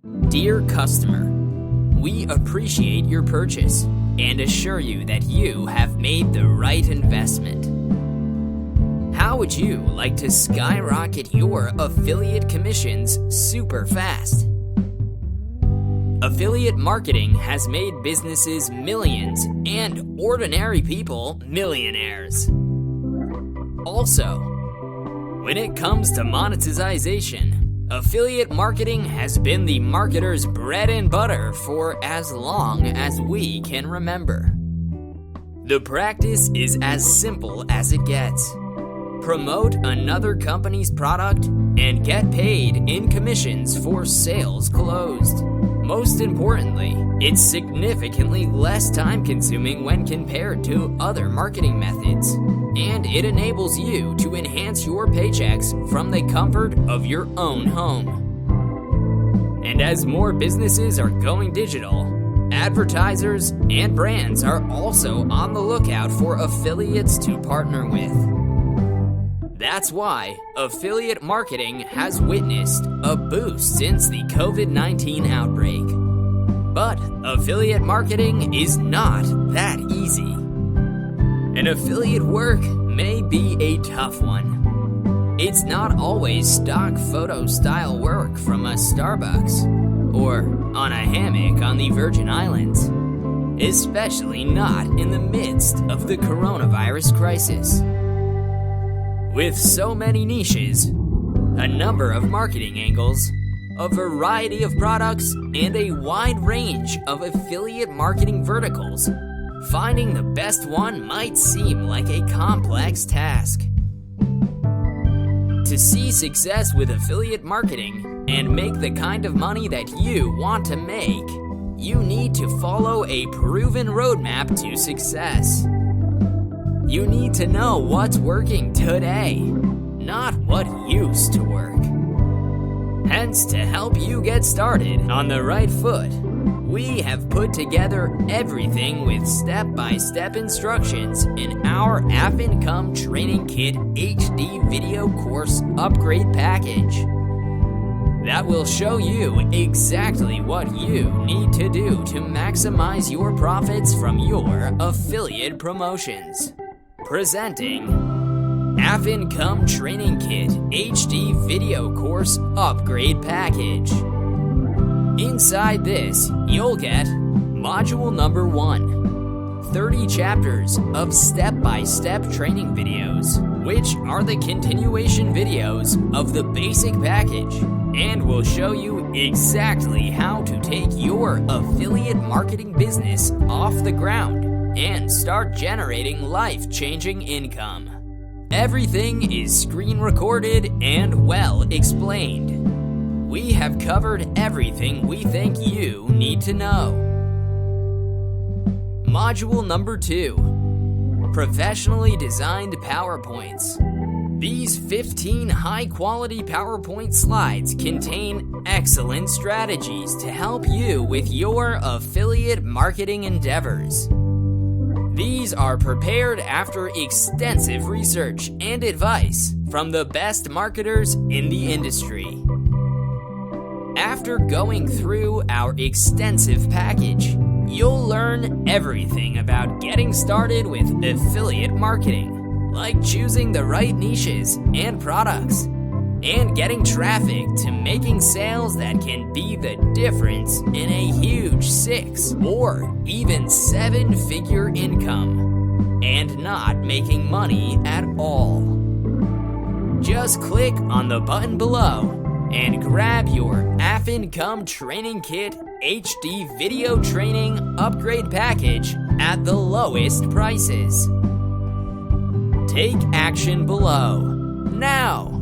Dear customer, we appreciate your purchase and assure you that you have made the right investment. How would you like to skyrocket your affiliate commissions super fast? Affiliate marketing has made businesses millions and ordinary people millionaires. Also, when it comes to monetization, affiliate marketing has been the marketer's bread and butter for as long as we can remember. The practice is as simple as it gets. Promote another company's product and get paid in commissions for sales closed. Most importantly, it's significantly less time-consuming when compared to other marketing methods, and it enables you to enhance your paychecks from the comfort of your own home. And as more businesses are going digital, advertisers and brands are also on the lookout for affiliates to partner with. That's why affiliate marketing has witnessed a boost since the COVID-19 outbreak. But affiliate marketing is not that easy. And affiliate work may be a tough one. It's not always stock photo style work from a Starbucks or on a hammock on the Virgin Islands, especially not in the midst of the coronavirus crisis. With so many niches, a number of marketing angles, a variety of products, and a wide range of affiliate marketing verticals, finding the best one might seem like a complex task. To see success with affiliate marketing and make the kind of money that you want to make, you need to follow a proven roadmap to success. You need to know what's working today, not what used to work. Hence, to help you get started on the right foot, we have put together everything with step-by-step instructions in our App Income Training Kit HD video course upgrade package that will show you exactly what you need to do to maximize your profits from your affiliate promotions. Presenting App Income Training Kit HD Video Course Upgrade Package. Inside this, you'll get Module Number 1, 30 chapters of step-by-step training videos, which are the continuation videos of the basic package, and will show you exactly how to take your affiliate marketing business off the ground and start generating life-changing income. Everything is screen recorded and well explained. We have covered everything we think you need to know. Module Number 2, Professionally Designed PowerPoints. These 15 high-quality PowerPoint slides contain excellent strategies to help you with your affiliate marketing endeavors. These are prepared after extensive research and advice from the best marketers in the industry. After going through our extensive package, you'll learn everything about getting started with affiliate marketing, like choosing the right niches and products, and getting traffic to making sales that can be the difference in a huge 6 or even 7-figure income, and not making money at all. Just click on the button below and grab your App Income Training Kit HD Video Training Upgrade Package at the lowest prices. Take action below, now!